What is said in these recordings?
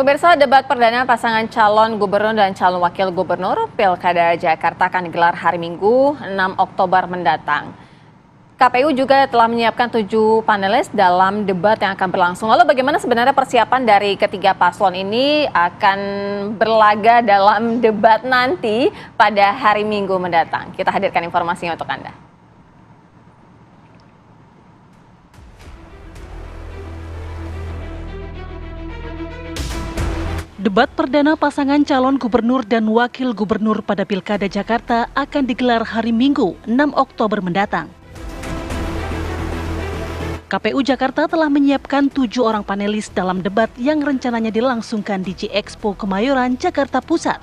Pemirsa, debat perdana pasangan calon gubernur dan calon wakil gubernur Pilkada Jakarta akan digelar hari Minggu 6 Oktober mendatang. KPU juga telah menyiapkan 7 panelis dalam debat yang akan berlangsung. Lalu bagaimana sebenarnya persiapan dari ketiga paslon ini akan berlaga dalam debat nanti pada hari Minggu mendatang? Kita hadirkan informasinya untuk Anda. Debat perdana pasangan calon gubernur dan wakil gubernur pada Pilkada Jakarta akan digelar hari Minggu 6 Oktober mendatang. KPU Jakarta telah menyiapkan 7 orang panelis dalam debat yang rencananya dilangsungkan di G-Expo Kemayoran, Jakarta Pusat.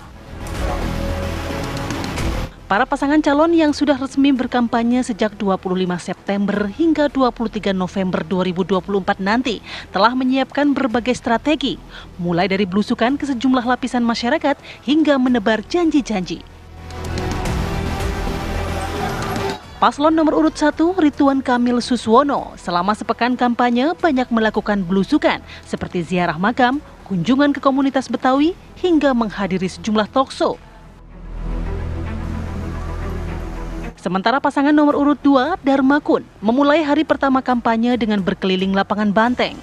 Para pasangan calon yang sudah resmi berkampanye sejak 25 September hingga 23 November 2024 nanti telah menyiapkan berbagai strategi, mulai dari belusukan ke sejumlah lapisan masyarakat hingga menebar janji-janji. Paslon nomor urut 1, Ridwan Kamil Suswono, selama sepekan kampanye banyak melakukan belusukan seperti ziarah makam, kunjungan ke komunitas Betawi, hingga menghadiri sejumlah talkshow. Sementara pasangan nomor urut 2, Darmakun, memulai hari pertama kampanye dengan berkeliling lapangan banteng.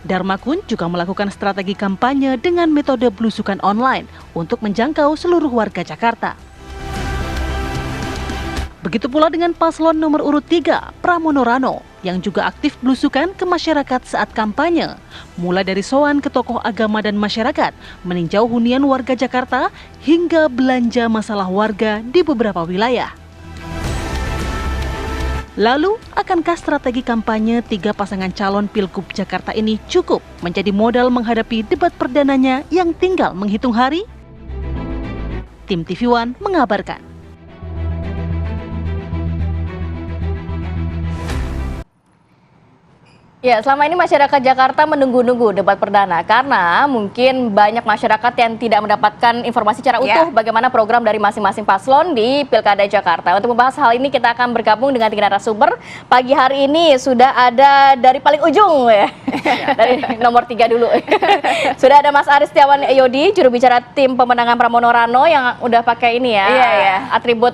Darmakun juga melakukan strategi kampanye dengan metode belusukan online untuk menjangkau seluruh warga Jakarta. Begitu pula dengan paslon nomor urut 3, Pramono Rano, yang juga aktif belusukan ke masyarakat saat kampanye, mulai dari sowan ke tokoh agama dan masyarakat, meninjau hunian warga Jakarta, hingga belanja masalah warga di beberapa wilayah. Lalu, akankah strategi kampanye 3 pasangan calon Pilgub Jakarta ini cukup menjadi modal menghadapi debat perdananya yang tinggal menghitung hari? Tim TV One mengabarkan. Ya, selama ini masyarakat Jakarta menunggu-nunggu debat perdana karena mungkin banyak masyarakat yang tidak mendapatkan informasi secara utuh bagaimana program dari masing-masing paslon di Pilkada Jakarta. Untuk membahas hal ini kita akan bergabung dengan 3 narasumber. Pagi hari ini sudah ada dari paling ujung ya. Dari nomor 3 dulu. Sudah ada Mas Aris Setiawan Yodi, juru bicara tim pemenangan Pramono Rano yang udah pakai ini ya. Atribut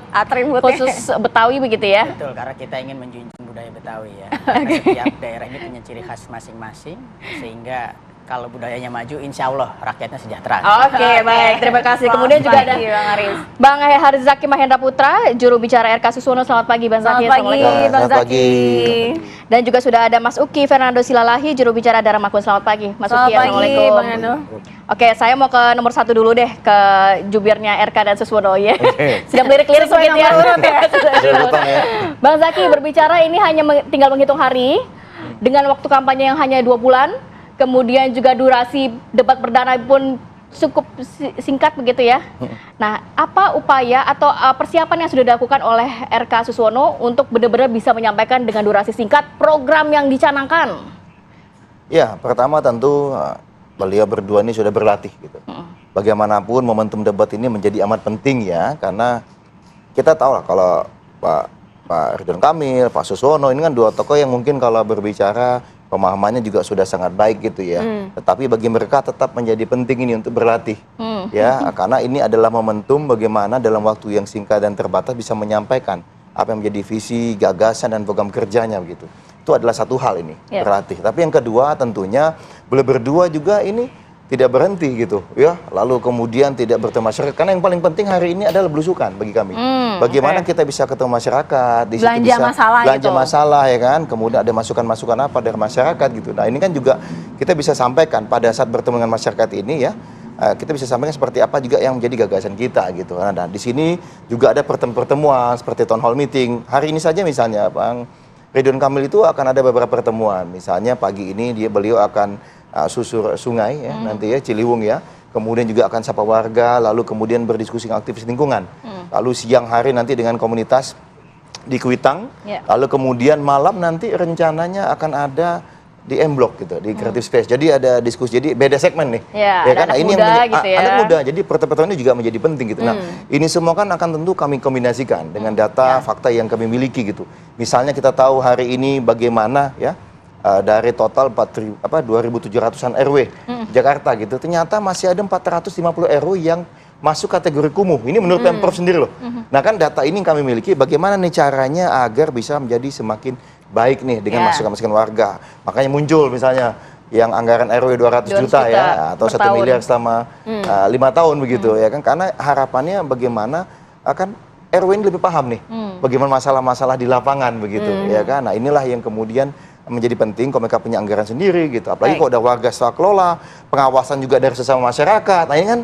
khusus Betawi begitu ya. Betul, karena kita ingin menjunjung budaya Betawi ya. Karena setiap daerah ini punya ciri khas masing-masing, sehingga kalau budayanya maju, insya Allah rakyatnya sejahtera. Oke, baik. Terima kasih. Kemudian juga ada Bang Aris. Bang Harzaki Mahendra Putra, juru bicara RK Susono. Selamat pagi, Bang Zaki. Selamat pagi, Bang Zaki. Dan juga sudah ada Mas Uki Fernando Silalahi, juru bicara Darmakun. Selamat pagi, Mas Uki. Assalamualaikum. Bang Anu. Oke, saya mau ke nomor 1 dulu deh, ke jubirnya RK dan Suswono ya. Sudah melirik-lirik begitu ya. Bang Zaki, berbicara ini hanya tinggal menghitung hari dengan waktu kampanye yang hanya 2 bulan. Kemudian juga durasi debat perdana pun cukup singkat begitu ya. Nah, apa upaya atau persiapan yang sudah dilakukan oleh RK Suswono untuk benar-benar bisa menyampaikan dengan durasi singkat program yang dicanangkan? Ya, pertama tentu beliau berdua ini sudah berlatih gitu. Bagaimanapun momentum debat ini menjadi amat penting ya, karena kita tahu lah kalau Pak Ridwan Kamil, Pak Suswono ini kan 2 tokoh yang mungkin kalau berbicara pemahamannya juga sudah sangat baik gitu ya. Tetapi bagi mereka tetap menjadi penting ini untuk berlatih. Ya, karena ini adalah momentum bagaimana dalam waktu yang singkat dan terbatas bisa menyampaikan apa yang menjadi visi, gagasan dan program kerjanya begitu. Itu adalah satu hal ini, berlatih. Tapi yang kedua tentunya beliau berdua juga ini tidak berhenti gitu ya. Lalu kemudian tidak bertemu masyarakat, karena yang paling penting hari ini adalah belusukan bagi kami. Bagaimana kita bisa ketemu masyarakat, di situ belanja bisa masalah ya kan, kemudian ada masukan-masukan apa dari masyarakat gitu. Nah, ini kan juga kita bisa sampaikan pada saat bertemu dengan masyarakat ini ya. Kita bisa sampaikan seperti apa juga yang menjadi gagasan kita gitu. Nah, di sini juga ada pertemuan seperti town hall meeting. Hari ini saja misalnya Bang Ridwan Kamil itu akan ada beberapa pertemuan. Misalnya pagi ini beliau akan susur sungai ya, nanti ya Ciliwung ya. Kemudian juga akan sapa warga, lalu kemudian berdiskusi dengan aktivis lingkungan. Lalu siang hari nanti dengan komunitas di Kuitang. Lalu kemudian malam nanti rencananya akan ada di M Block gitu, di Creative Space. Jadi ada diskusi, jadi beda segmen nih. Ya kan? Nah, ini muda, yang gitu ya. anak muda, jadi pertemuan ini juga menjadi penting gitu. Nah, ini semua kan akan tentu kami kombinasikan dengan data, fakta yang kami miliki gitu. Misalnya kita tahu hari ini bagaimana ya dari total 2.700-an RW Jakarta gitu, ternyata masih ada 450 RW yang masuk kategori kumuh. Ini menurut Pemprov sendiri loh. Nah kan data ini yang kami miliki, bagaimana nih caranya agar bisa menjadi semakin baik nih dengan masukan-masukan warga. Makanya muncul misalnya yang anggaran RW 200 juta ya, atau 1 miliar selama 5 tahun begitu ya kan. Karena harapannya bagaimana akan RW ini lebih paham nih, bagaimana masalah-masalah di lapangan begitu ya kan. Nah inilah yang kemudian menjadi penting kalau mereka punya anggaran sendiri gitu. Apalagi kalau ada warga swasta kelola, pengawasan juga dari sesama masyarakat. Nah ini kan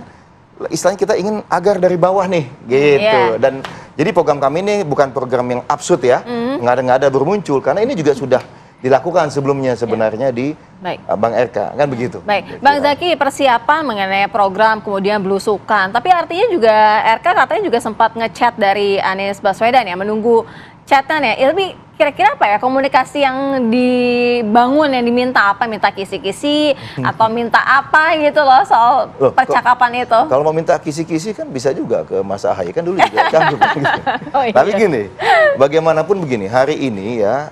istilahnya kita ingin agar dari bawah nih gitu. Dan jadi program kami ini bukan program yang absurd ya, ngada-ngada bermuncul, karena ini juga sudah dilakukan sebelumnya sebenarnya di Bang RK, kan begitu. Baik, Bang Zaki, persiapan mengenai program kemudian belusukan, tapi artinya juga RK katanya juga sempat ngechat dari Anies Baswedan ya, menunggu chatan ya. Tapi kira-kira apa ya komunikasi yang dibangun, yang diminta apa? Minta kisi-kisi atau minta apa gitu loh soal percakapan itu? Kalau mau minta kisi-kisi kan bisa juga ke Mas Ahaye, kan dulu juga canggung. Tapi gini, bagaimanapun begini, hari ini ya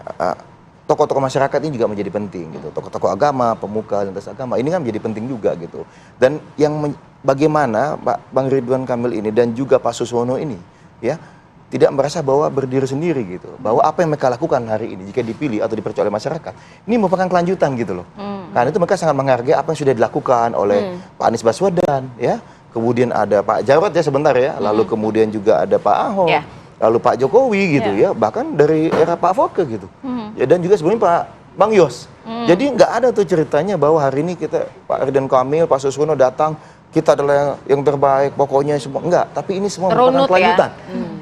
tokoh-tokoh masyarakat ini juga menjadi penting gitu. Tokoh-tokoh agama, pemuka lintas agama ini kan menjadi penting juga gitu. Dan yang bagaimana Bang Ridwan Kamil ini dan juga Pak Suswono ini ya tidak merasa bahwa berdiri sendiri gitu. Bahwa apa yang mereka lakukan hari ini jika dipilih atau dipercaya oleh masyarakat ini merupakan kelanjutan gitu loh. Karena itu mereka sangat menghargai apa yang sudah dilakukan oleh Pak Anies Baswedan ya. Kemudian ada Pak Jarod ya sebentar ya. Lalu kemudian juga ada Pak Ahok. Lalu Pak Jokowi gitu ya, bahkan dari era Pak Foke gitu. Ya, dan juga sebelumnya Pak Bang Yos. Jadi nggak ada tuh ceritanya bahwa hari ini kita Pak Ridwan Kamil, Pak Suswono datang, kita adalah yang terbaik, pokoknya semua enggak. Tapi ini semua merupakan kelanjutan.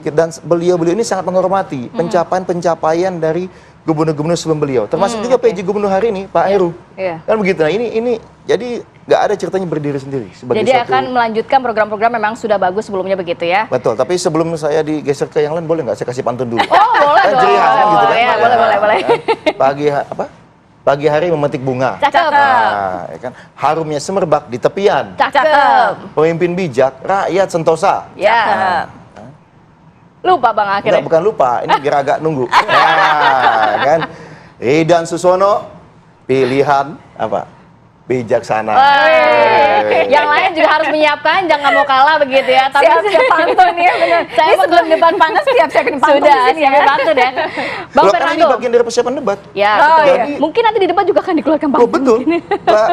Dan beliau-beliau ini sangat menghormati pencapaian-pencapaian dari gubernur-gubernur sebelum beliau, termasuk juga PJ Gubernur hari ini Pak Heru. Kan begitu. Nah ini jadi nggak ada ceritanya berdiri sendiri. Jadi akan melanjutkan program-program memang sudah bagus sebelumnya begitu ya? Betul, tapi sebelum saya digeser ke yang lain boleh nggak saya kasih pantun dulu? Oh boleh kan dong. Ciri khas kan gitu kan? Ya, boleh. Pagi hari memetik bunga. Cakep. Nah, ya kan? Harumnya semerbak di tepian. Cakep. Pemimpin bijak, rakyat sentosa. Ya. Lupa Bang akhirnya. Enggak, bukan lupa, ini biar agak nunggu. Nah, kan? Ridwan Suswono, pilihan apa? Bijaksana. Yang lain juga harus menyiapkan, jangan mau kalah begitu ya. Tapi Siap-siap pantun ya benar. Saya Ini sebelum debat panas siap-siapin pantun sudah di sini ya. siapin pantun ya. Bang Loh, karena ini Fernando. bagian dari persiapan debat. Ya, Oh, betul. iya. Mungkin nanti di debat juga akan dikeluarkan Oh pantun. betul,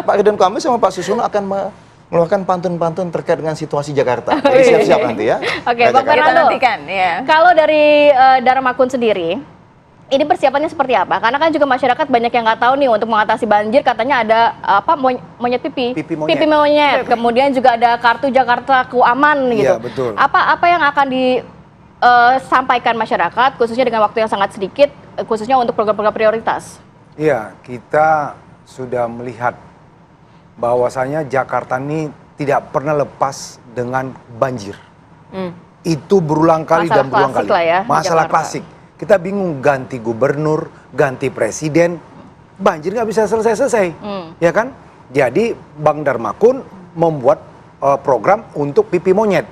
Pak Ridwan Kamil sama Pak Suswono akan mengeluarkan pantun-pantun terkait dengan situasi Jakarta. Jadi siap-siap nanti ya. Oke, Bang Kita Fernando. nantikan ya. Kalau dari Dharmakun sendiri, ini persiapannya seperti apa? Karena kan juga masyarakat banyak yang nggak tahu nih untuk mengatasi banjir, katanya ada apa monyet pipi, Pipi monyet. Kemudian juga ada kartu Jakarta Ku Aman gitu. Iya, betul. Apa yang akan disampaikan masyarakat, khususnya dengan waktu yang sangat sedikit, khususnya untuk program-program prioritas? Iya, kita sudah melihat bahwasanya Jakarta ini tidak pernah lepas dengan banjir. Itu berulang kali Masalah dan berulang klasik kali. lah ya, Masalah Jakarta. klasik. Kita bingung ganti gubernur, ganti presiden, banjir nggak bisa selesai-selesai, ya kan? Jadi Bang Dharmakun membuat program untuk pipi monyet.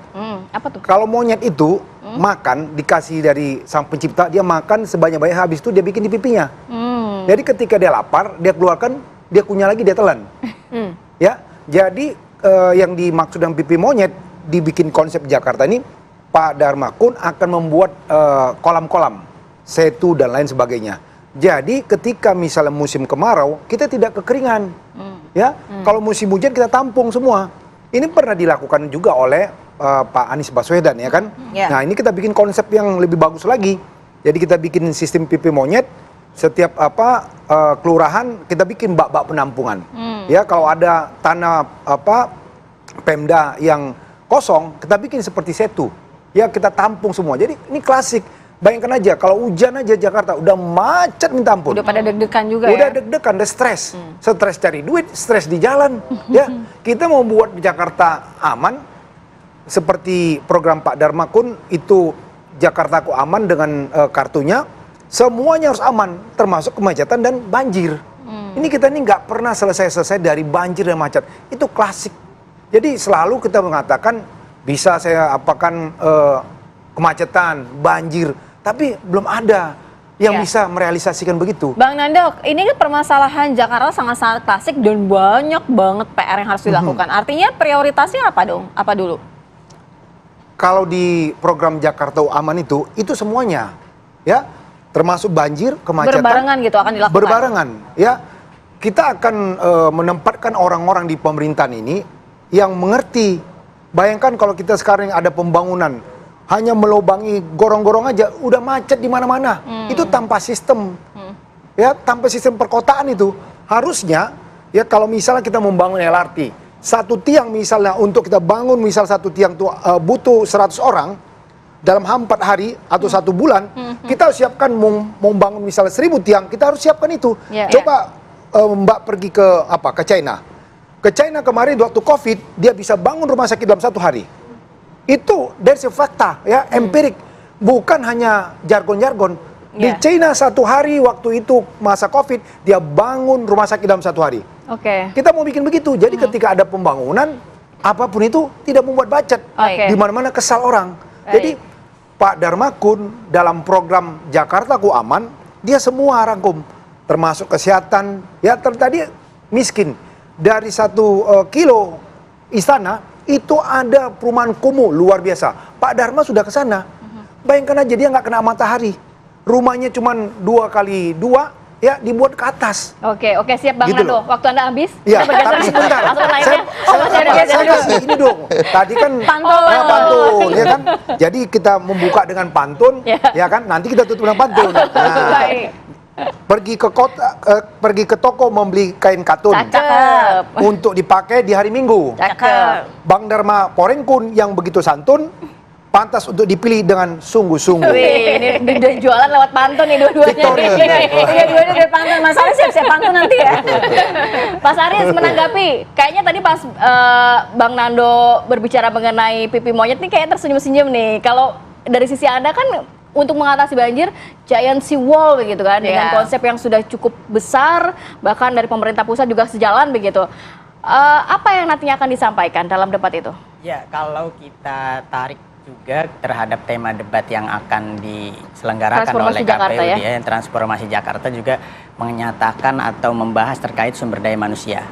Apa tuh? Kalau monyet itu makan, dikasih dari sang pencipta, dia makan sebanyak-banyak, habis itu dia bikin di pipinya. Jadi ketika dia lapar, dia keluarkan, dia kunyah lagi, dia telan. Ya, jadi yang dimaksud dengan pipi monyet, dibikin konsep Jakarta ini, Pak Dharmakun akan membuat kolam-kolam, setu dan lain sebagainya. Jadi ketika misalnya musim kemarau, kita tidak kekeringan. Ya, kalau musim hujan kita tampung semua. Ini pernah dilakukan juga oleh Pak Anies Baswedan ya kan. Nah ini kita bikin konsep yang lebih bagus lagi. Jadi kita bikin sistem pipi monyet. Setiap kelurahan kita bikin bak-bak penampungan. Ya kalau ada tanah Pemda yang kosong, kita bikin seperti setu. Ya kita tampung semua. Jadi ini klasik. Bayangkan aja kalau hujan aja Jakarta udah macet minta ampun. Udah pada deg-degan juga udah ya. deg-degan, udah stres. Stres cari duit, stres di jalan. Ya, kita mau buat Jakarta aman seperti program Pak Dharmakun itu Jakarta Ku Aman dengan kartunya, semuanya harus aman, termasuk kemacetan dan banjir. Ini kita ini nggak pernah selesai-selesai dari banjir dan macet. Itu klasik. Jadi selalu kita mengatakan bisa saya apakan kemacetan, banjir, tapi belum ada yang Ya. bisa merealisasikan begitu. Bang Nando, ini kan permasalahan Jakarta sangat-sangat klasik dan banyak banget PR yang harus dilakukan. Artinya prioritasnya apa dong? Apa dulu? Kalau di program Jakarta Aman itu semuanya, ya, termasuk banjir, kemacetan. Berbarengan gitu akan dilakukan? Berbarengan, ya. Kita akan menempatkan orang-orang di pemerintahan ini yang mengerti. Bayangkan kalau kita sekarang ada pembangunan, hanya melubangi gorong-gorong aja, udah macet di mana-mana. Itu tanpa sistem, ya, tanpa sistem perkotaan itu. Harusnya, ya, kalau misalnya kita membangun LRT, satu tiang misalnya untuk kita bangun, misal satu tiang itu butuh 100 orang, dalam 4 hari atau 1 bulan, kita harus siapkan mau bangun misalnya 1000 tiang, kita harus siapkan itu. Ya. Coba Mbak pergi ke China. Ke China kemarin waktu COVID, dia bisa bangun rumah sakit dalam 1 hari. Itu dari fakta, ya, empirik, bukan hanya jargon-jargon. Di Ya. China 1 hari waktu itu masa COVID, dia bangun rumah sakit dalam 1 hari. Oke. Kita mau bikin begitu. Jadi ketika ada pembangunan, apapun itu tidak membuat bacet. Oke. Di mana-mana kesal orang. Baik. Jadi Pak Darmakun dalam program Jakartaku Aman, dia semua rangkum, termasuk kesehatan. Ya, tadi miskin dari 1 kilo istana itu ada perumahan kumuh luar biasa. Pak Dharma sudah ke sana. Bayangkan aja dia nggak kena matahari. Rumahnya cuma 2x2. Ya, dibuat ke atas. Oke, siap Bang Gitu Nando. loh. Waktu Anda habis, Ya, kita bergeser tapi sebentar. langsung lainnya. Saya kasih ini dong. Tadi kan Pantun. pantun, ya kan? Jadi kita membuka dengan pantun, Ya. ya kan? Nanti kita tutup dengan pantun. Nah, Baik. pergi ke toko membeli kain katun Cakep. untuk dipakai di hari Minggu. Cakep. Bang Dharma Porengkun yang begitu santun, pantas untuk dipilih dengan sungguh-sungguh. Wih, ini udah jualan lewat pantun nih dua-duanya. Victoria. Iya, dua-duanya dari pantun. Mas Aris siap-siap pantun nanti ya. Pas Aris menanggapi, kayaknya tadi pas Bang Nando berbicara mengenai pipi monyet nih kayak tersenyum-senyum nih. Kalau dari sisi Anda kan untuk mengatasi banjir, giant sea wall begitu kan, dengan Iya. konsep yang sudah cukup besar, bahkan dari pemerintah pusat juga sejalan begitu. Apa yang nantinya akan disampaikan dalam debat itu? Ya, kalau kita tarik juga terhadap tema debat yang akan diselenggarakan Transformasi oleh Jakarta, KPU, ya? Transformasi Jakarta juga menyatakan atau membahas terkait sumber daya manusia.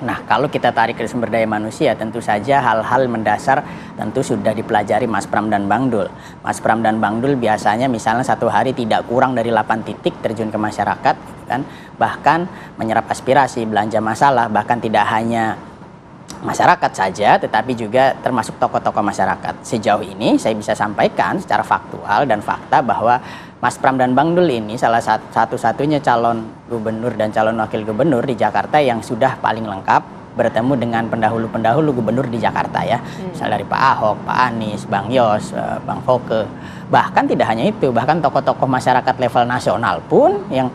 Nah, kalau kita tarik ke sumber daya manusia, tentu saja hal-hal mendasar tentu sudah dipelajari Mas Pram dan Bang Dul. Mas Pram dan Bang Dul biasanya misalnya 1 hari tidak kurang dari 8 titik terjun ke masyarakat, kan? Bahkan menyerap aspirasi, belanja masalah, bahkan tidak hanya masyarakat saja, tetapi juga termasuk tokoh-tokoh masyarakat. Sejauh ini saya bisa sampaikan secara faktual dan fakta bahwa Mas Pram dan Bang Dul ini salah satu-satunya calon gubernur dan calon wakil gubernur di Jakarta yang sudah paling lengkap bertemu dengan pendahulu-pendahulu gubernur di Jakarta, ya. Misal dari Pak Ahok, Pak Anies, Bang Yos, Bang Foke. Bahkan tidak hanya itu, bahkan tokoh-tokoh masyarakat level nasional pun yang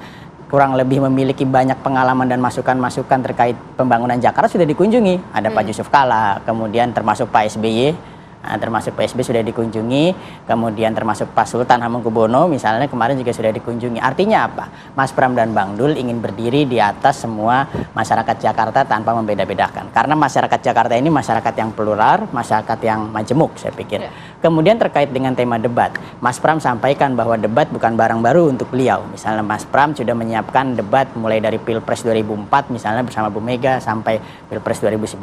kurang lebih memiliki banyak pengalaman dan masukan-masukan terkait pembangunan Jakarta sudah dikunjungi. Ada Pak Yusuf Kalla, kemudian termasuk Pak SBY, termasuk Pak SBY sudah dikunjungi, kemudian termasuk Pak Sultan Hamengkubuwono misalnya kemarin juga sudah dikunjungi. Artinya apa? Mas Pram dan Bang Dul ingin berdiri di atas semua masyarakat Jakarta tanpa membeda-bedakan. Karena masyarakat Jakarta ini masyarakat yang plural, masyarakat yang majemuk, saya pikir. Kemudian terkait dengan tema debat, Mas Pram sampaikan bahwa debat bukan barang baru untuk beliau. Misalnya Mas Pram sudah menyiapkan debat mulai dari Pilpres 2004 misalnya bersama Bu Mega sampai Pilpres 2019,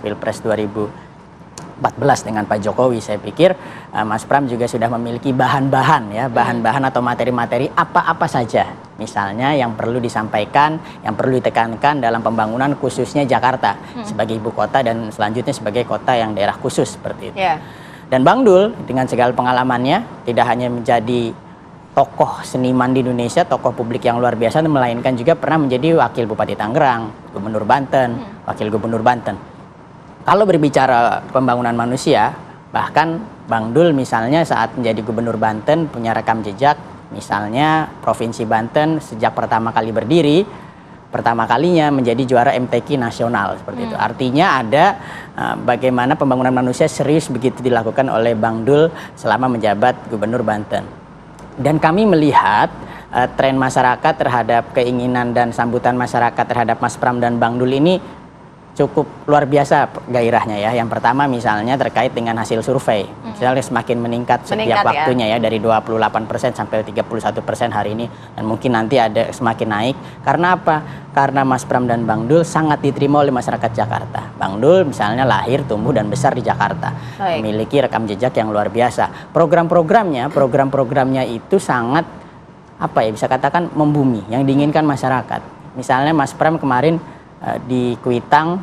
Pilpres 2014 dengan Pak Jokowi. Saya pikir Mas Pram juga sudah memiliki bahan-bahan, ya, bahan-bahan atau materi-materi apa-apa saja misalnya yang perlu disampaikan, yang perlu ditekankan dalam pembangunan khususnya Jakarta sebagai ibu kota dan selanjutnya sebagai kota yang daerah khusus seperti itu. Ya. Dan Bang Dul dengan segala pengalamannya tidak hanya menjadi tokoh seniman di Indonesia, tokoh publik yang luar biasa, melainkan juga pernah menjadi wakil Bupati Tangerang, Gubernur Banten, wakil Gubernur Banten. Kalau berbicara pembangunan manusia, bahkan Bang Dul misalnya saat menjadi Gubernur Banten punya rekam jejak, misalnya Provinsi Banten sejak pertama kali berdiri, pertama kalinya menjadi juara MTQ nasional seperti itu. Artinya ada bagaimana pembangunan manusia serius begitu dilakukan oleh Bang Dul selama menjabat Gubernur Banten. Dan kami melihat tren masyarakat terhadap keinginan dan sambutan masyarakat terhadap Mas Pram dan Bang Dul ini cukup luar biasa gairahnya ya. Yang pertama misalnya terkait dengan hasil survei. Misalnya semakin meningkat setiap waktunya ya, dari 28% sampai 31% hari ini, dan mungkin nanti ada semakin naik. Karena apa? Karena Mas Pram dan Bang Dul sangat diterima oleh masyarakat Jakarta. Bang Dul misalnya lahir, tumbuh dan besar di Jakarta. Memiliki rekam jejak yang luar biasa. Program-programnya itu sangat apa ya, bisa katakan membumi, yang diinginkan masyarakat. Misalnya Mas Pram kemarin di Kuitang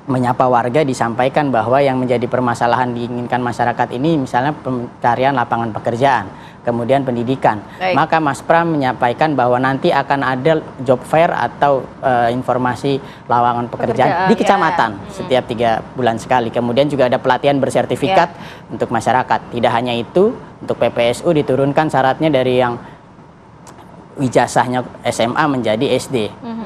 menyapa warga, disampaikan bahwa yang menjadi permasalahan diinginkan masyarakat ini misalnya pencarian lapangan pekerjaan, kemudian pendidikan. Maka Mas Pram menyampaikan bahwa nanti akan ada job fair atau informasi lowongan pekerjaan di kecamatan setiap 3 bulan sekali. Kemudian juga ada pelatihan bersertifikat untuk masyarakat. Tidak hanya itu, untuk PPSU diturunkan syaratnya dari yang ijazahnya SMA menjadi SD.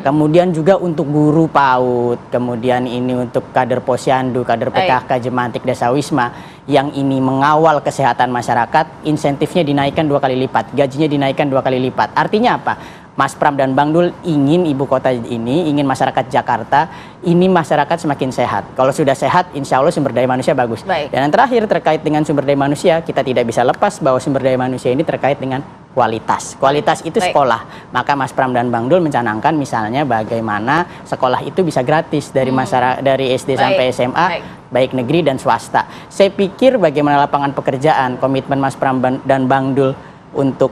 Kemudian juga untuk guru PAUD, kemudian ini untuk kader Posyandu, kader PKK, Jemantik, Desa Wisma, yang ini mengawal kesehatan masyarakat, insentifnya dinaikkan 2 kali lipat, gajinya dinaikkan 2 kali lipat. Artinya apa? Mas Pram dan Bang Dul ingin ibu kota ini, ingin masyarakat Jakarta ini masyarakat semakin sehat. Kalau sudah sehat, insya Allah sumber daya manusia bagus. Dan yang terakhir terkait dengan sumber daya manusia, kita tidak bisa lepas bahwa sumber daya manusia ini terkait dengan kualitas. Kualitas itu sekolah. Maka Mas Pram dan Bang Dul mencanangkan misalnya bagaimana sekolah itu bisa gratis dari masyarakat, dari SD sampai SMA, baik negeri dan swasta. Saya pikir bagaimana lapangan pekerjaan, komitmen Mas Pram dan Bang Dul untuk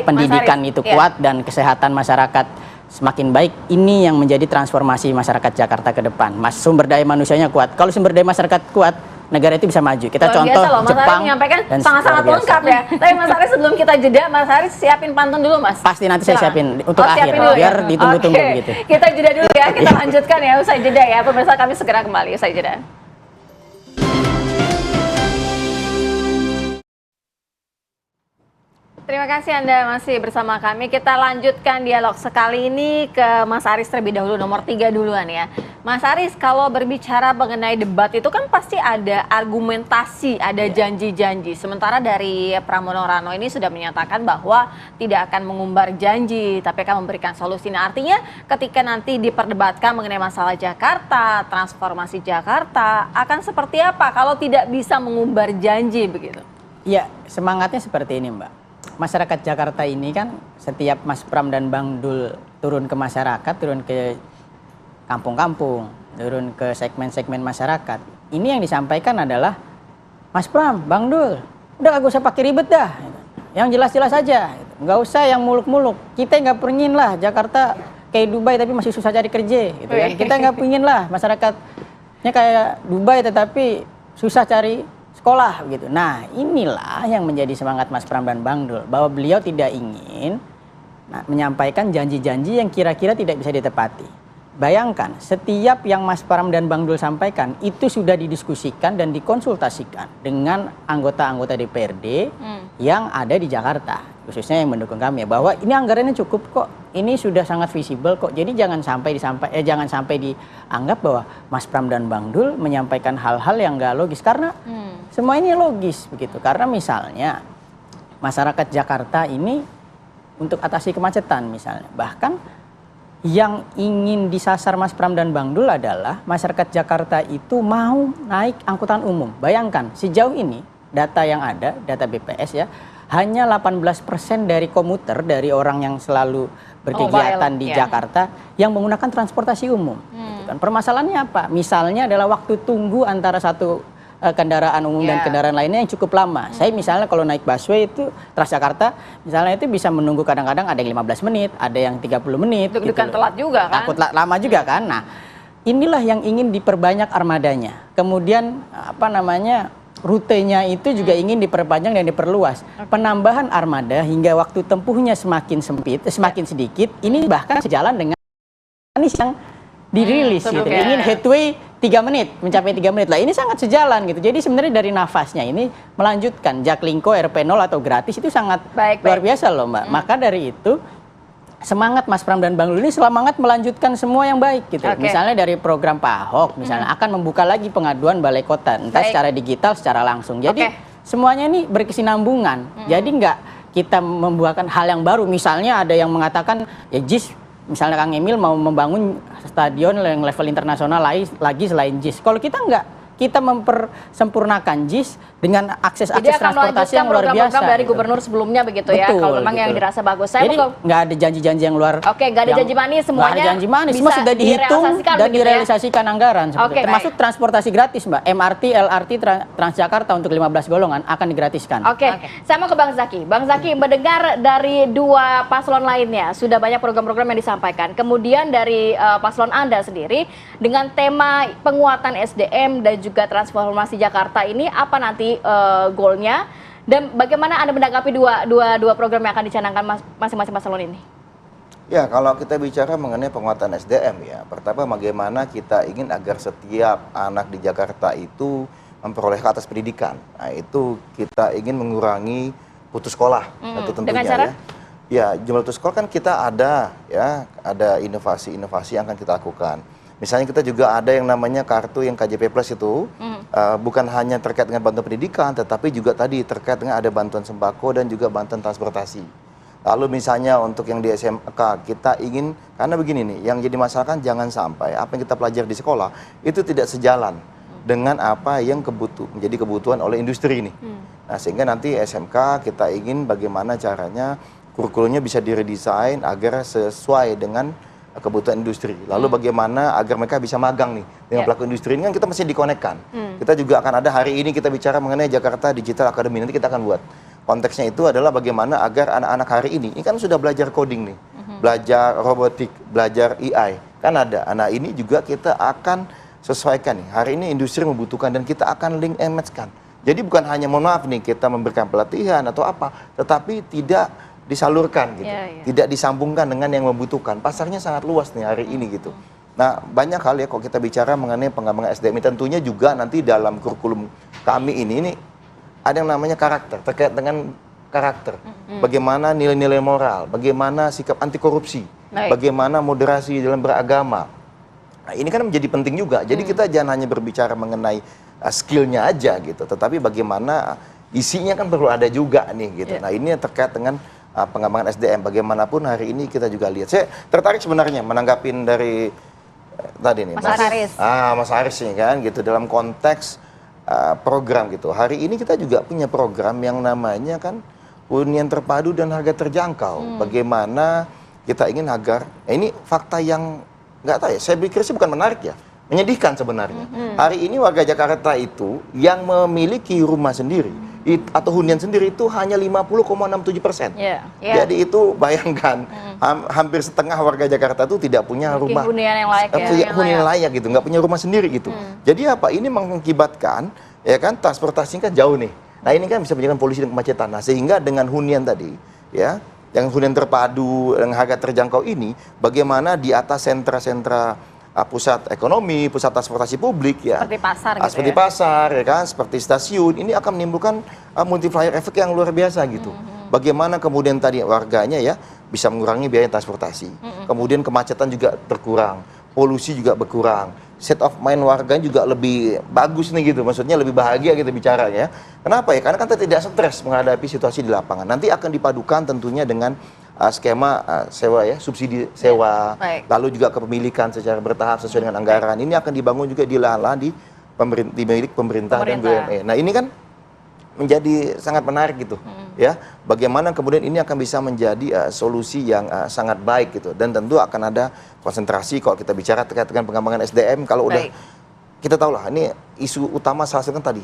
pendidikan itu kuat dan kesehatan masyarakat semakin baik, ini yang menjadi transformasi masyarakat Jakarta ke depan. Sumber daya manusianya kuat. Kalau sumber daya masyarakat kuat, negara itu bisa maju. Kita contoh Jepang dan sangat-sangat lengkap ya. Tapi Mas Haris, sebelum kita jeda, Mas Haris siapin pantun dulu, Mas. Pasti nanti saya siapin untuk akhir, biar ditunggu-tunggu gitu. Kita jeda dulu ya, kita lanjutkan ya usai jeda ya. Pemirsa, kami segera kembali usai jeda. Terima kasih Anda masih bersama kami. Kita lanjutkan dialog sekali ini ke Mas Haris terlebih dahulu, nomor 3 duluan ya. Mas Haris, kalau berbicara mengenai debat itu kan pasti ada argumentasi, ada janji-janji. Sementara dari Pramono Rano ini sudah menyatakan bahwa tidak akan mengumbar janji, tapi akan memberikan solusi. Nah, artinya ketika nanti diperdebatkan mengenai masalah Jakarta, transformasi Jakarta, akan seperti apa kalau tidak bisa mengumbar janji begitu? Ya, semangatnya seperti ini, Mbak. Masyarakat Jakarta ini kan setiap Mas Pram dan Bang Dul turun ke masyarakat, turun ke kampung-kampung, turun ke segmen-segmen masyarakat. Ini yang disampaikan adalah, Mas Pram, Bang Dul, udah gak usah pakai ribet dah, yang jelas-jelas aja, nggak usah yang muluk-muluk. Kita nggak pengin lah Jakarta kayak Dubai tapi masih susah cari kerja, gitu kan? Kita nggak pengin lah masyarakatnya kayak Dubai tetapi susah cari sekolah gitu. Nah, inilah yang menjadi semangat Mas Pram dan Bang Dul, bahwa beliau tidak ingin menyampaikan janji-janji yang kira-kira tidak bisa ditepati. Bayangkan, setiap yang Mas Pram dan Bang Dul sampaikan itu sudah didiskusikan dan dikonsultasikan dengan anggota-anggota DPRD yang ada di Jakarta, khususnya yang mendukung kami, bahwa ini anggarannya cukup kok, ini sudah sangat visible kok. Jadi jangan sampai dianggap bahwa Mas Pram dan Bang Dul menyampaikan hal-hal yang nggak logis, karena semua ini logis begitu. Karena misalnya masyarakat Jakarta ini untuk atasi kemacetan misalnya, bahkan yang ingin disasar Mas Pram dan Bang Dul adalah masyarakat Jakarta itu mau naik angkutan umum. Bayangkan, sejauh ini data yang ada, data BPS ya, hanya 18% dari komuter, dari orang yang selalu berkegiatan di Jakarta yang menggunakan transportasi umum. Gitu kan. Permasalahannya apa? Misalnya adalah waktu tunggu antara satu kendaraan umum dan kendaraan lainnya yang cukup lama. Saya misalnya kalau naik busway itu Transjakarta misalnya itu bisa menunggu, kadang-kadang ada yang 15 menit, ada yang 30 menit. Itu kan telat juga kan? Takut lama juga kan. Nah, inilah yang ingin diperbanyak armadanya. Kemudian rutenya itu juga ingin diperpanjang dan diperluas. Penambahan armada hingga waktu tempuhnya semakin sedikit, ini bahkan sejalan dengan yang dirilis gitu. Ingin headway 3 menit, mencapai 3 menit lah. Ini sangat sejalan gitu. Jadi sebenarnya dari nafasnya ini melanjutkan Jaklingko, RP0 atau gratis itu sangat luar biasa loh, Mbak. Maka dari itu semangat Mas Pram dan Bang Dul ini semangat melanjutkan semua yang baik gitu. Misalnya dari program Pak Ahok misalnya akan membuka lagi pengaduan balai kota, entah secara digital, secara langsung. Jadi semuanya ini berkesinambungan. Jadi nggak kita membuatkan hal yang baru. Misalnya ada yang mengatakan ya JIS, misalnya Kang Emil mau membangun stadion yang level internasional lagi selain JIS. Kalau kita enggak, kita mempersempurnakan JIS dengan akses-akses Jadi akan transportasi yang luar program-program biasa. dari gitu. gubernur sebelumnya begitu ya, Betul, kalau memang yang gitu. dirasa bagus. Saya Jadi mau nggak ada janji-janji yang luar. Oke, nggak ada janji manis, semuanya Nggak ada janji manis, semua bisa sudah dihitung direalisasikan dan begitu ya? direalisasikan anggaran. Oke, Termasuk transportasi gratis, Mbak. MRT, LRT, Transjakarta untuk 15 golongan akan digratiskan. Oke, saya mau ke Bang Zaki. Bang Zaki, mendengar dari dua paslon lainnya, sudah banyak program-program yang disampaikan. Kemudian dari paslon Anda sendiri, dengan tema penguatan SDM dan juga transformasi Jakarta ini, apa nanti goalnya? Dan bagaimana Anda menanggapi dua program yang akan dicanangkan masing-masing paslon ini? Ya, kalau kita bicara mengenai penguatan SDM ya, pertama bagaimana kita ingin agar setiap anak di Jakarta itu memperoleh ke atas pendidikan. Nah, itu kita ingin mengurangi putus sekolah, itu tentunya Dengan cara? ya. Ya, jumlah putus sekolah kan kita ada ya, ada inovasi-inovasi yang akan kita lakukan. Misalnya kita juga ada yang namanya kartu yang KJP Plus itu, bukan hanya terkait dengan bantuan pendidikan, tetapi juga tadi terkait dengan ada bantuan sembako dan juga bantuan transportasi. Lalu misalnya untuk yang di SMK, kita ingin, karena begini nih, yang jadi masalah kan jangan sampai apa yang kita pelajari di sekolah, itu tidak sejalan dengan apa yang menjadi kebutuhan oleh industri ini. Nah, sehingga nanti SMK kita ingin bagaimana caranya kurikulumnya bisa diredesain agar sesuai dengan kebutuhan industri. Lalu bagaimana agar mereka bisa magang nih dengan pelaku industri ini, kan kita mesti dikonekkan. Kita juga akan ada hari ini kita bicara mengenai Jakarta Digital Academy, nanti kita akan buat. Konteksnya itu adalah bagaimana agar anak-anak hari ini kan sudah belajar coding nih, belajar robotik, belajar AI, kan ada. Nah, ini juga kita akan sesuaikan nih. Hari ini industri membutuhkan dan kita akan link and match-kan. Jadi bukan hanya mohon maaf nih kita memberikan pelatihan atau apa, tetapi tidak disalurkan gitu, tidak disambungkan dengan yang membutuhkan. Pasarnya sangat luas nih hari ini gitu. Nah, banyak hal ya kalau kita bicara mengenai pengembangan SDM, tentunya juga nanti dalam kurikulum kami ini ada yang namanya karakter, terkait dengan karakter. Bagaimana nilai-nilai moral, bagaimana sikap anti korupsi, bagaimana moderasi dalam beragama. Nah, ini kan menjadi penting juga. Jadi kita jangan hanya berbicara mengenai skillnya aja gitu, tetapi bagaimana isinya kan perlu ada juga nih gitu. Nah, ini terkait dengan pengembangan SDM. Bagaimanapun hari ini kita juga lihat. Saya tertarik sebenarnya menanggapin dari tadi nih, Mas Aris nih kan gitu dalam konteks program gitu. Hari ini kita juga punya program yang namanya kan hunian terpadu dan harga terjangkau. Bagaimana kita ingin agar ini fakta yang nggak tahu ya. Saya pikir sih bukan menarik ya, menyedihkan sebenarnya. Hari ini warga Jakarta itu yang memiliki rumah sendiri atau hunian sendiri itu hanya 50,67%. Jadi itu bayangkan hampir setengah warga Jakarta itu tidak punya rumah hunian yang layak, hunian layak gitu, nggak punya rumah sendiri gitu. Jadi apa? Ini mengakibatkan ya kan transportasi kan jauh nih. Nah, ini kan bisa menyebabkan polusi dan kemacetan. Nah, sehingga dengan hunian tadi ya, yang hunian terpadu dengan harga terjangkau ini, bagaimana di atas sentra-sentra pusat ekonomi, pusat transportasi publik ya, seperti pasar gitu seperti pasar ya kan, seperti stasiun, ini akan menimbulkan multiplier efek yang luar biasa gitu. Bagaimana kemudian tadi warganya ya bisa mengurangi biaya transportasi, kemudian kemacetan juga berkurang, polusi juga berkurang, set of mind warga juga lebih bagus nih gitu, maksudnya lebih bahagia gitu bicara ya. Kenapa ya? Karena kan kita tidak stres menghadapi situasi di lapangan. Nanti akan dipadukan tentunya dengan skema sewa ya, subsidi sewa, lalu juga kepemilikan secara bertahap sesuai dengan anggaran. Ini akan dibangun juga di lahan di milik pemerintah dan BUMN. Nah, ini kan menjadi sangat menarik gitu ya. Bagaimana kemudian ini akan bisa menjadi solusi yang sangat baik gitu, dan tentu akan ada konsentrasi kalau kita bicara terkait dengan pengembangan SDM. Kalau udah kita tahu lah ini isu utama salah satu kan tadi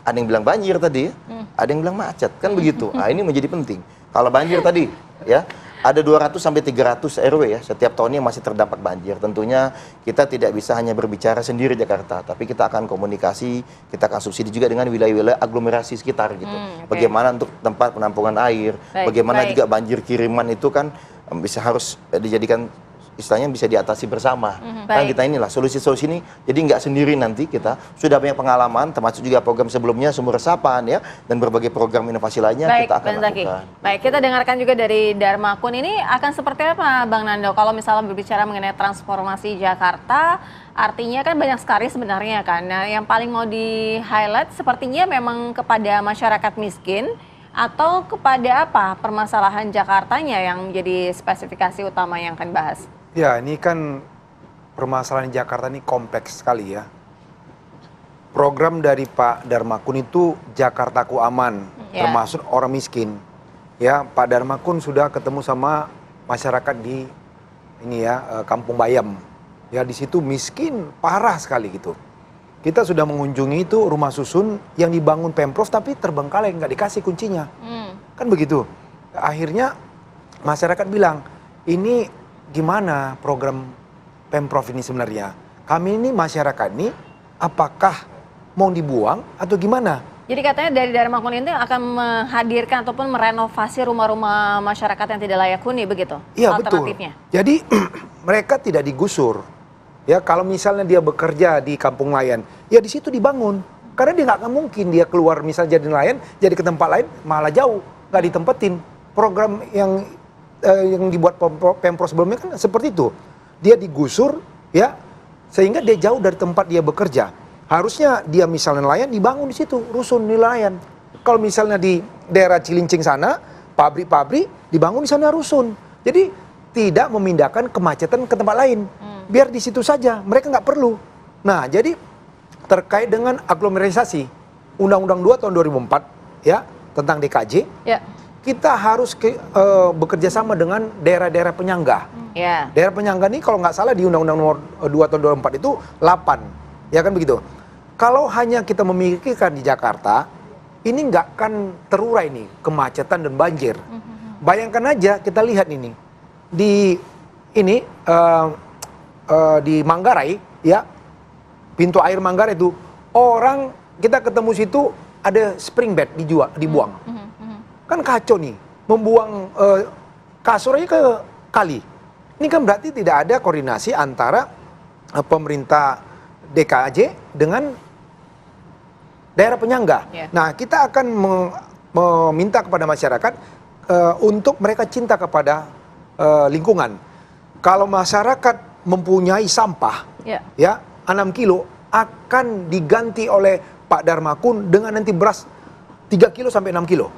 ada yang bilang banjir tadi, ada yang bilang macet kan begitu. Nah, ini menjadi penting. Kalau banjir tadi ya, ada 200 sampai 300 RW ya setiap tahunnya masih terdampak banjir. Tentunya kita tidak bisa hanya berbicara sendiri Jakarta, tapi kita akan komunikasi, kita akan subsidi juga dengan wilayah-wilayah aglomerasi sekitar gitu. Bagaimana untuk tempat penampungan air, bagaimana juga banjir kiriman itu kan bisa harus dijadikan istilahnya bisa diatasi bersama. Kan kita inilah solusi-solusi ini, jadi nggak sendiri nanti kita sudah banyak pengalaman, termasuk juga program sebelumnya Sumber Resapan ya, dan berbagai program inovasi lainnya kita akan lakukan. Baik, kita dengarkan juga dari Dharma Kun, ini akan seperti apa Bang Nando kalau misalnya berbicara mengenai transformasi Jakarta, artinya kan banyak sekali sebenarnya kan. Nah, yang paling mau di-highlight sepertinya memang kepada masyarakat miskin, atau kepada apa permasalahan Jakartanya yang menjadi spesifikasi utama yang akan dibahas? Ya, ini kan permasalahan di Jakarta ini kompleks sekali ya. Program dari Pak Darmakun itu Jakartaku Aman, termasuk orang miskin. Ya, Pak Darmakun sudah ketemu sama masyarakat di ini ya, Kampung Bayam. Ya, di situ miskin parah sekali gitu. Kita sudah mengunjungi itu rumah susun yang dibangun Pemprov tapi terbengkalai, nggak dikasih kuncinya. Kan begitu. Akhirnya masyarakat bilang, ini gimana program Pemprov ini sebenarnya? Kami ini masyarakat ini apakah mau dibuang atau gimana? Jadi katanya dari Darmakun ini akan menghadirkan ataupun merenovasi rumah-rumah masyarakat yang tidak layak huni begitu? Iya betul. Alternatifnya. Jadi mereka tidak digusur. Ya kalau misalnya dia bekerja di Kampung Nelayan, ya di situ dibangun. Karena dia nggak mungkin dia keluar misalnya jadi nelayan, jadi ke tempat lain malah jauh, nggak ditempetin. Program yang dibuat Pemprov sebelumnya kan seperti itu. Dia digusur, ya sehingga dia jauh dari tempat dia bekerja. Harusnya dia misalnya nelayan dibangun di situ, rusun nelayan. Kalau misalnya di daerah Cilincing sana, pabrik-pabrik dibangun di sana rusun. Jadi tidak memindahkan kemacetan ke tempat lain. Biar di situ saja, mereka nggak perlu. Nah, jadi terkait dengan aglomerasi, Undang-Undang 2 tahun 2004 ya tentang DKJ, kita harus bekerja sama dengan daerah-daerah penyangga. Daerah penyangga ini kalau nggak salah di Undang-Undang nomor 2 tahun 2004 itu 8, ya kan begitu. Kalau hanya kita memikirkan di Jakarta, ini nggak akan terurai nih kemacetan dan banjir. Bayangkan aja kita lihat ini di Manggarai, ya pintu air Manggarai itu orang kita ketemu situ ada spring bed dibuang, kan kacau nih, membuang kasur aja ke kali. Ini kan berarti tidak ada koordinasi antara pemerintah DKJ dengan daerah penyangga. Nah, kita akan meminta kepada masyarakat untuk mereka cinta kepada lingkungan. Kalau masyarakat mempunyai sampah, ya 6 kilo akan diganti oleh Pak Darmakun dengan nanti beras 3 kilo sampai 6 kilo.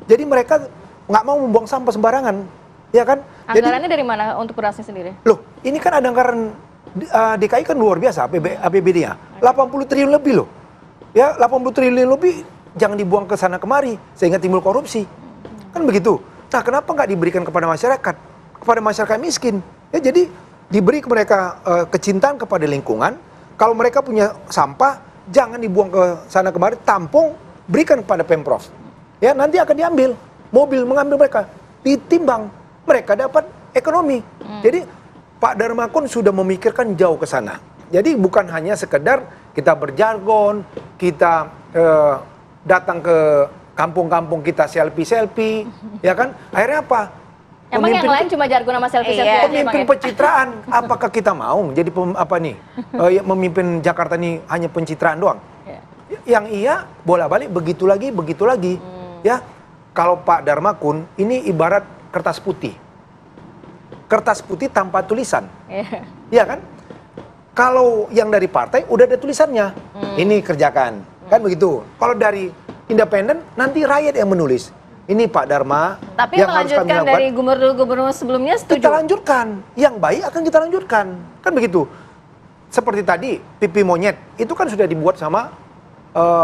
Jadi mereka nggak mau membuang sampah sembarangan, ya kan? Anggarannya dari mana untuk berasnya sendiri? Loh, ini kan ada anggaran DKI kan luar biasa APBD-nya, 80 triliun lebih loh. Ya, 80 triliun lebih jangan dibuang ke sana kemari sehingga timbul korupsi. Kan begitu. Nah, kenapa nggak diberikan kepada masyarakat miskin? Ya, jadi diberi ke mereka kecintaan kepada lingkungan. Kalau mereka punya sampah, jangan dibuang ke sana kemari, tampung, berikan kepada Pemprov. Ya, nanti akan diambil, mobil mengambil mereka, ditimbang, mereka dapat ekonomi. Jadi Pak Darmakun sudah memikirkan jauh ke sana. Jadi bukan hanya sekedar kita berjargon, kita datang ke kampung-kampung kita selfie-selfie, ya kan? Akhirnya apa? Emang yang lain cuma jargon sama selfie-selfie aja, pemimpin pencitraan. Apakah kita mau menjadi memimpin Jakarta ini hanya pencitraan doang? Yang iya bolak-balik begitu lagi. Ya, kalau Pak Darmakun ini ibarat kertas putih. Kertas putih tanpa tulisan. Iya kan? Kalau yang dari partai udah ada tulisannya. Ini kerjakan. Kan begitu. Kalau dari independen nanti rakyat yang menulis. Ini Pak Dharma. Tapi yang harus kami melanjutkan lakukan. dari gubernur-gubernur sebelumnya setuju? Kita lanjutkan. Yang baik akan kita lanjutkan. Kan begitu. Seperti tadi, pipi monyet. Itu kan sudah dibuat sama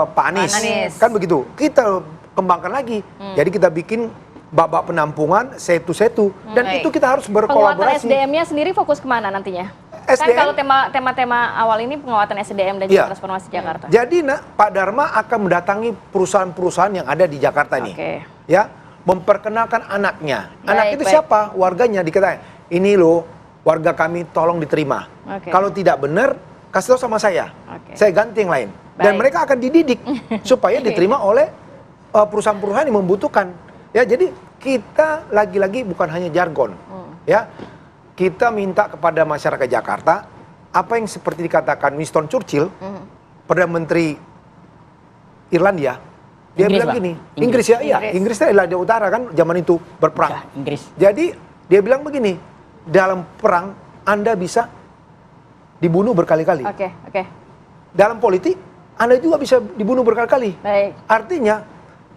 Pak Anies. Kan begitu. Kita kembangkan lagi. Jadi kita bikin babak penampungan, setu-setu. Dan itu kita harus berkolaborasi. Penguatan SDM-nya sendiri fokus kemana nantinya? SDM, kan kalau tema-tema awal ini penguatan SDM dan juga transformasi Jakarta. Jadi Pak Dharma akan mendatangi perusahaan-perusahaan yang ada di Jakarta nih. Ya, memperkenalkan anaknya. Anak itu siapa? Warganya dikatakan, ini loh warga kami tolong diterima. Kalau tidak benar, kasih tahu sama saya. Saya ganti yang lain. Dan mereka akan dididik supaya diterima oleh perusahaan-perusahaan yang membutuhkan. Ya, jadi kita lagi-lagi bukan hanya jargon. Ya. Kita minta kepada masyarakat Jakarta apa yang seperti dikatakan Winston Churchill, Perdana Menteri Irlandia, dia bilang gini, Inggris adalah di utara kan zaman itu berperang. Jadi dia bilang begini, dalam perang Anda bisa dibunuh berkali-kali. Dalam politik Anda juga bisa dibunuh berkali-kali. Artinya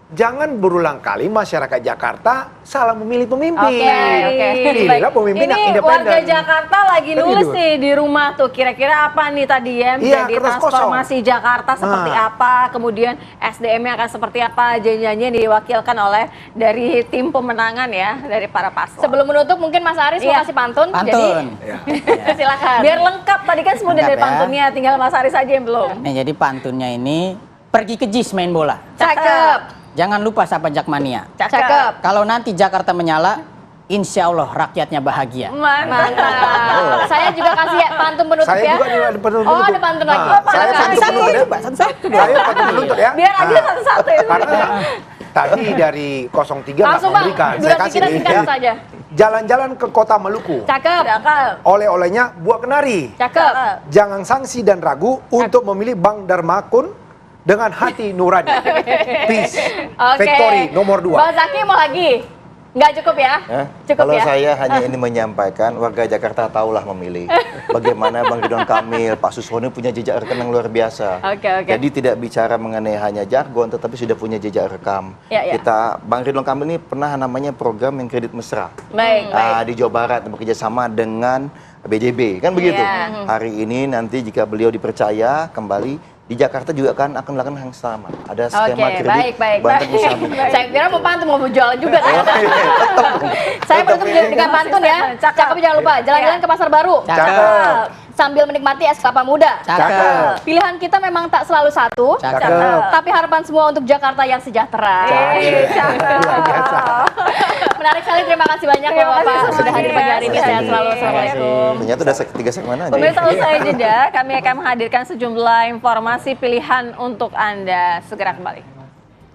jangan berulang kali masyarakat Jakarta salah memilih pemimpin. Oke. Pilihlah pemimpin yang Ini independen. warga Jakarta lagi Kan nulis gitu. nih di rumah tuh, kira-kira apa nih tadi ya, Iya, menjadi kertas transformasi Jakarta seperti Ah. apa, kemudian SDM-nya akan seperti apa, janjiannya diwakilkan oleh dari tim pemenangan ya, dari para paslon. Sebelum menutup mungkin Mas Aris mau Iya. kasih pantun. Pantun. Jadi silakan. Biar lengkap, tadi kan semua Lengkap dari ya. pantunnya, tinggal Mas Aris aja yang belum. Nah, jadi pantunnya ini pergi ke JIS main bola. Cakep. Jangan lupa sapa Jakmania. Cakep. Kalau nanti Jakarta menyala, insya Allah rakyatnya bahagia. Mantap. Saya juga kasih pantun penutup Saya ya. juga ada pantun Oh, penutup. ada pantun lagi. Nah, saya Silakan. pantun penutup ya. Satu-satu. Saya pantun penutup ya. Biar aja Nah, satu-satu ya. Karena tadi dari 03 nggak Langsung Bang, memberikan. Saya durasi kasih kita nih singkat ya. saja. Jalan-jalan ke kota Maluku. Cakep. Oleh-olehnya buah kenari. Cakep. Jangan sangsi dan ragu untuk memilih Bang Darmakun dengan hati nurani. Peace. Oke. Victory nomor 2. Bang Zaki mau lagi? Nggak cukup ya? Cukup Kalau ya? saya hanya ini menyampaikan, warga Jakarta tahulah memilih. Bagaimana Bang Ridwan Kamil, Pak Suswono punya jejak rekam yang luar biasa. Oke. Jadi tidak bicara mengenai hanya jargon, tetapi sudah punya jejak rekam. Ya. Kita, Bang Ridwan Kamil ini pernah namanya program yang kredit mesra. Baik. Di Jawa Barat bekerja sama dengan BJB, kan begitu. Iya. Hari ini nanti jika beliau dipercaya kembali, di Jakarta juga akan melakukan yang sama. Ada skema Oke, kredit baik. Banten Usaha Mikro. Saya kira mau pantun, mau jualan juga ternyata. Saya penutup dengan pantun ya. Cakep, jangan lupa. Jalan-jalan ke Pasar Baru. Cakep. Sambil menikmati es kelapa muda. Cakep. Pilihan kita memang tak selalu satu. Cakep. Tapi harapan semua untuk Jakarta yang sejahtera. Luar biasa. Menarik sekali, terima kasih banyak ya Bapak sudah hadir pagi hari ini. Sehat selalu. Assalamualaikum. Ternyata udah 3 segmen aja. Pemirsa, usai jeda, kami akan menghadirkan sejumlah informasi pilihan untuk Anda. Segera kembali.